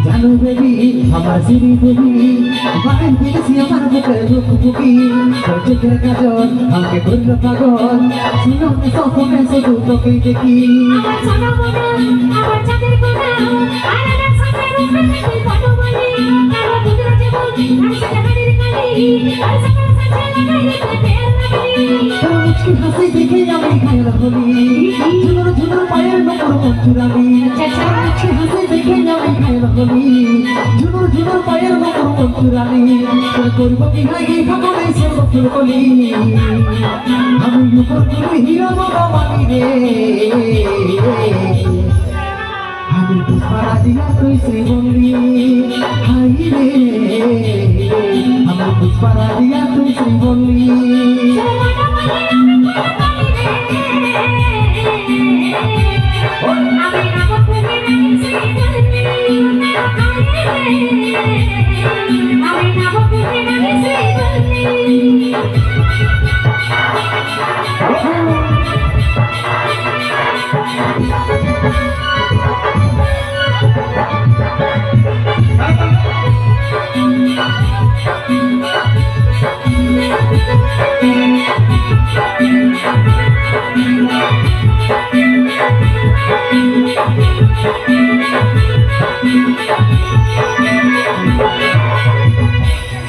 জানো বেবি আমার সিঁড়ি দেবী বাড়ি দিয়েছি আমার বুকের দুঃখ বুকি চোখের কাজল আমাকে করলো পাগল শুনো না সপনে শুধু তোকেই দেখি মুচকি হাসি দেখে আমি ঘায়ল হলি ঝুনুর ঝুনুর পায়ের নকর মঞ্চুরালি মুচকি হাসি দেখে আমি ঘায়ল হলি ঝুনুর ঝুনুর পায়ের নকর মঞ্চুরালি করবো কি হাই ভাবনে সব ফুল কলি আমি উপর তুমি হিরো বাবা মানি রে আমি পুষ্পারা দিয়া তুই শ্রীবল্লী হাই রে আমার পুষ্পারা দিয়া তুই শ্রীবল্লী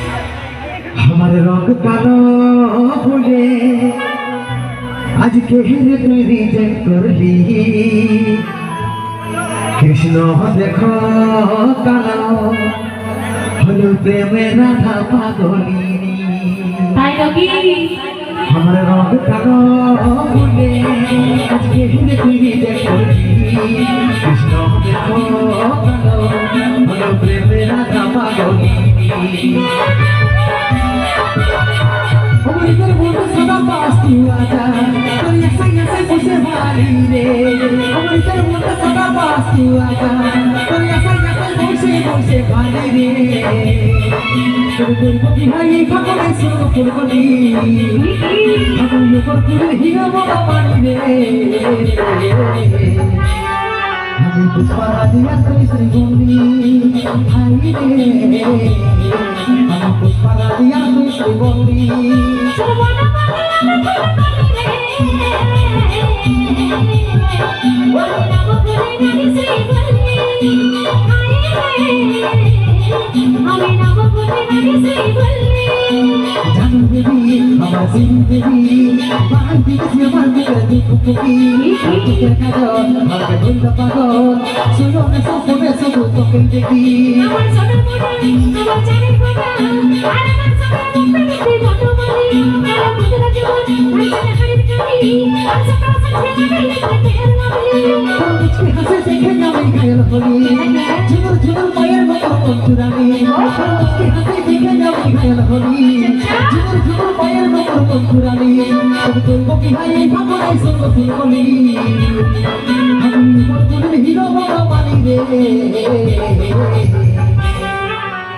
हमारे रंग कालो भूले आज के हिरे तुई रिजेक्ट कर ली कृष्ण देखो कालो हलो प्रेमे राधा पागली हमारे रंग कालो भूले आज के हिरे तुई रिजेक्ट कर ली कृष्ण देखो कालो हलो प्रेमे राधा पागली Omuritar muda sada pasti aja, ternyata saya bisa balik deh. Omuritar muda sada pasti aja, ternyata saya bisa balik deh. Terus kopi hari kamu esok pulkali, aku lupa kulit hingga mau balik deh. Aku puspara dia tuh Sriboli, hari deh. Aku puspara dia tuh Sriboli. জানো baby আমার সিঁড়ি দেবী বাড়ি দিয়েছি আমার বুকের দুঃখ বুকি চোখের কাজল আমাকে বললো পাগল শুনো না সপনে শুধু তোকেই দেখি হাসে দেখে আমি ঘায়ল হলি ঝুনুর ঝুনুর পায়ের মতো মঞ্চুরালি হাসে দেখে আমি ঘায়ল হলি ঝুনুর ঝুনুর পায়ের মতো মঞ্চুরালি করবো কি হাই ভাবনাই সব ফুল কলি আমি বলবো হিরো বাবা মানি রে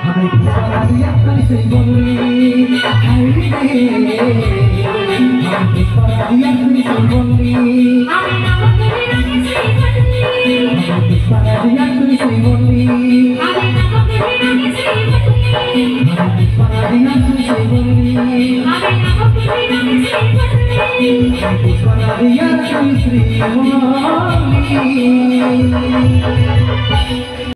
আমি পুষ্পারা দিয়া তুই শ্রীবল্লী হাই রে আমি পুষ্পারা দিয়া তুই শ্রীবল্লী পুষ্পারা দিয়া তুই শ্রীবল্লী পুষ্পারা দিয়া তুই শ্রীবল্লী পুষ্পারা দিয়া তুই শ্রীবল্লী